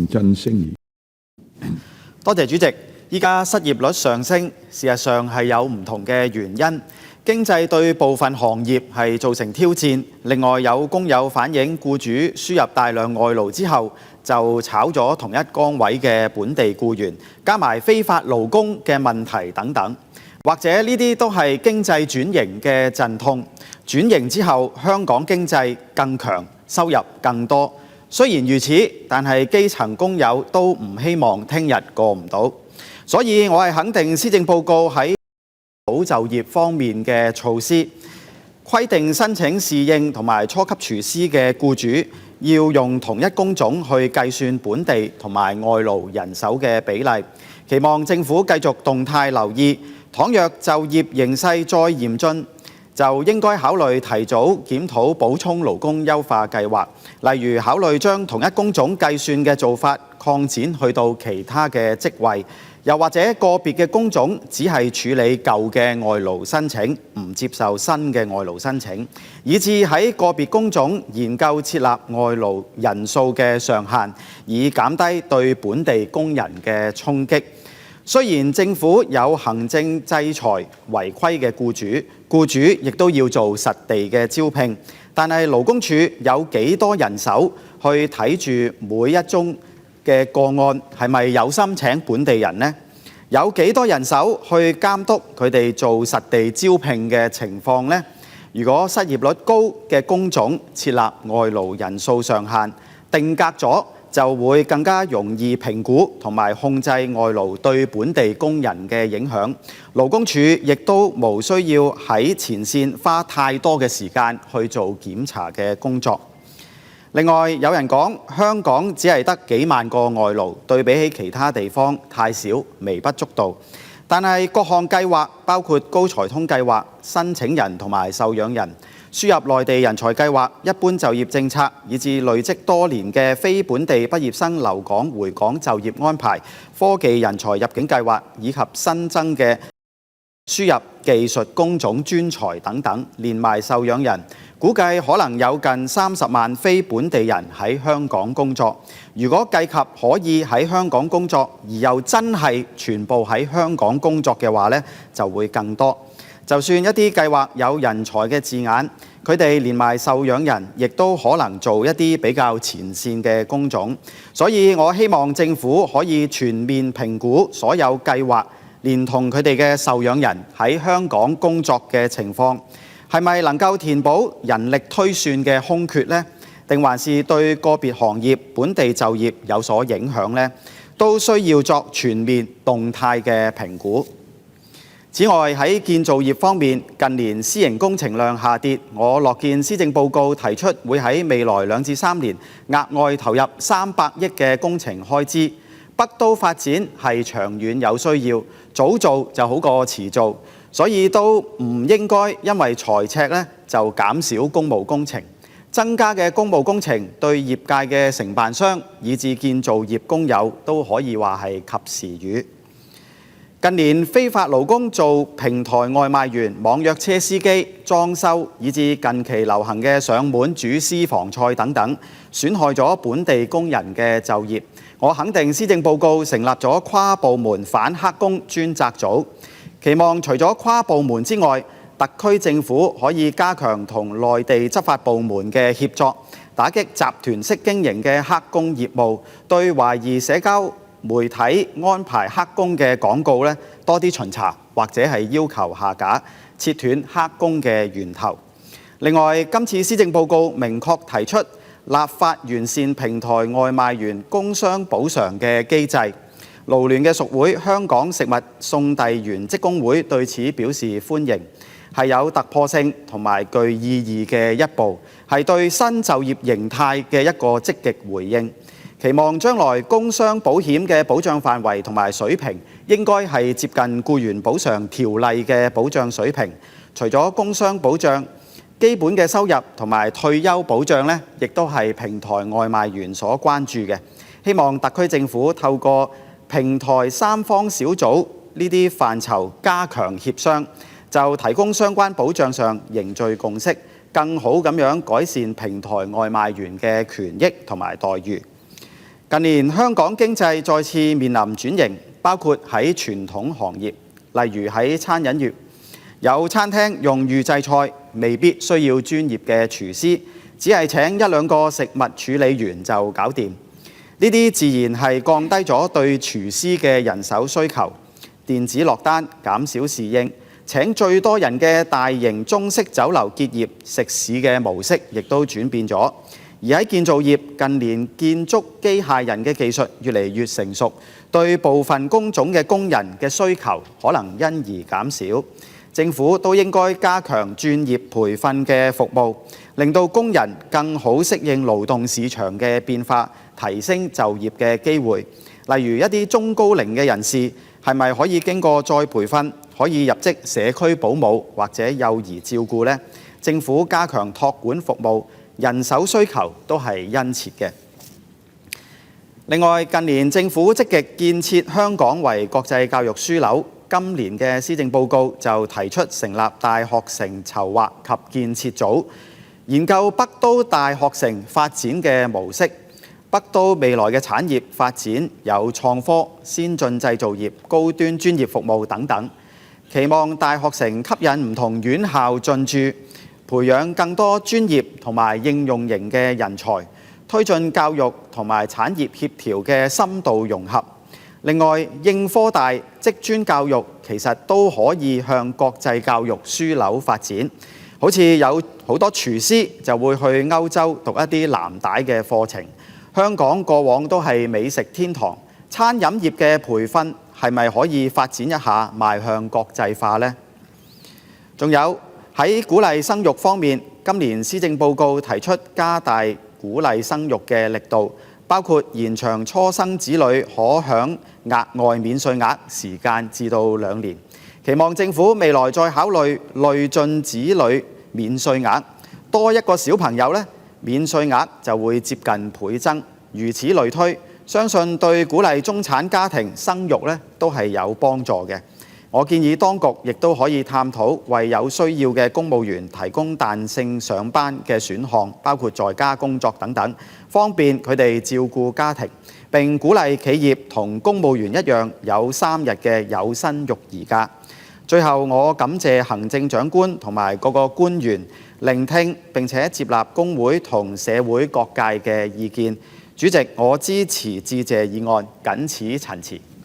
陳振聲議員。多謝主席。依家失業率上升，事實上係有唔同嘅原因。經濟對部分行業係造成挑戰。另外有工友反映，僱主輸入大量外勞之後，就炒咗同一崗位嘅本地僱員，加埋非法勞工嘅問題等等。或者呢啲都係經濟轉型嘅陣痛。轉型之後，香港經濟更強，收入更多。雖然如此，但係基層工友都唔希望聽日過唔到。所以我係肯定施政報告喺保就業方面嘅措施，規定申請侍應同埋初級廚師嘅僱主要用同一工種去計算本地同埋外勞人手嘅比例。期望政府繼續動態留意，倘若就業形勢再嚴峻，就應該考慮提早檢討補充勞工優化計劃，例如考慮將同一工種計算嘅做法擴展去到其他嘅職位。又或者個別嘅工種只係處理舊嘅外勞申請，唔接受新嘅外勞申請，以至喺個別工種研究設立外勞人數嘅上限，以減低對本地工人嘅衝擊。雖然政府有行政制裁違規嘅僱主亦都要做實地嘅招聘，但係勞工處有幾多人手去睇住每一宗嘅個案係咪有心請本地人呢？有幾多人手去監督佢哋做實地招聘嘅情況呢？如果失業率高嘅工種設立外勞人數上限，定格咗就會更加容易評估同埋控制外勞對本地工人嘅影響。勞工處亦都無需要喺前線花太多嘅時間去做檢查嘅工作。另外有人講香港只係得幾萬個外勞，對比起其他地方太少，微不足道。但係各項計劃，包括高才通計劃、申請人同埋受養人、輸入內地人才計劃、一般就業政策，以至累積多年嘅非本地畢業生留港回港就業安排、科技人才入境計劃，以及新增嘅輸入技術工種專才等等，連埋受養人，估計可能有近30萬非本地人喺香港工作。如果計及可以喺香港工作，而又真係全部喺香港工作嘅話呢，就會更多。就算一啲計劃有人才嘅字眼，佢哋連埋受養人，亦都可能做一啲比較前線嘅工種。所以我希望政府可以全面評估所有計劃，連同佢哋嘅受養人喺香港工作嘅情況，係咪能夠填補人力推算嘅空缺呢？定還是對個別行業本地就業有所影響呢？都需要作全面動態嘅評估。此外喺建造業方面，近年私營工程量下跌，我樂見施政報告提出會喺未來2至3年額外投入300億嘅工程開支。北都發展係長遠有需要，早做就好過遲做，所以都唔應該因為財赤呢就減少公務工程。增加嘅公務工程對業界嘅承辦商以至建造業工友都可以話係及時雨。近年非法勞工做平台外賣員、網約車司機、裝修，以至近期流行嘅上門煮私房菜等等，損害咗本地工人嘅就業。我肯定施政報告成立咗跨部門反黑工專責組，期望除咗跨部門之外，特區政府可以加強同內地執法部門嘅協作，打擊集團式經營嘅黑工業務，對懷疑社交媒體安排黑工嘅廣告呢多啲巡查，或者係要求下架，切斷黑工嘅源頭。另外，今次施政報告明確提出立法完善平台外賣員工傷補償嘅機制。勞聯嘅屬會香港食物送遞員職工會對此表示歡迎，係有突破性同埋具意義嘅一步，係對新就業形態嘅一個積極回應。期望將來工傷保險嘅保障範圍同埋水平應該係接近僱員補償條例嘅保障水平。除咗工傷保障，基本嘅收入同埋退休保障呢，亦都係平台外賣員所關注嘅。希望特區政府透過平台三方小組呢啲範疇加強協商，就提供相關保障上凝聚共識，更好咁樣改善平台外賣員嘅權益同埋待遇。近年香港經濟再次面臨轉型，包括喺傳統行業，例如喺餐飲業，有餐廳用預製菜，未必需要專業嘅廚師，只係請一兩個食物處理員就搞掂。呢啲自然係降低咗對廚師嘅人手需求。電子落單，減少侍應，請最多人嘅大型中式酒樓結業食肆嘅模式，亦都轉變咗。而喺建造業，近年建築機械人嘅技術越嚟越成熟，對部分工種嘅工人嘅需求可能因而減少。政府都應該加強專業培訓嘅服務，令到工人更好適應勞動市場嘅變化，提升就業嘅機會。例如一啲中高齡嘅人士，係咪可以經過再培訓，可以入職社區保姆或者幼兒照顧呢？政府加強託管服務，人手需求都係殷切嘅。另外，近年政府積極建設香港為國際教育樞紐，今年嘅施政報告就提出成立大學城籌劃及建設組，研究北都大學城發展嘅模式。北都未來嘅產業發展有創科、先進製造業、高端專業服務等等，期望大學城吸引唔同院校進駐，培養更多專業同埋應用型嘅人才，推進教育同埋產業協調嘅深度融合。另外，應科大職專教育其實都可以向國際教育樞紐發展，好似有好多廚師就會去歐洲讀一啲藍帶嘅課程。香港過往都係美食天堂，餐飲業嘅培訓係咪可以發展一下，邁向國際化呢？仲有喺鼓勵生育方面，今年施政報告提出加大鼓勵生育嘅力度，包括延長初生子女可享額外免稅額時間至到2年，期望政府未來再考慮累進子女免稅額，多一個小朋友呢，免稅額就會接近倍增，如此類推，相信對鼓勵中產家庭生育呢都係有幫助嘅。我建議當局亦都可以探討為有需要嘅公務員提供彈性上班嘅選項，包括在家工作等等，方便佢哋照顧家庭。並鼓勵企業同公務員一樣有3日嘅有薪育兒假。最後，我感謝行政長官同埋各個官員聆聽並且接納工會同社會各界嘅意見。主席，我支持致謝議案，謹此陳辭。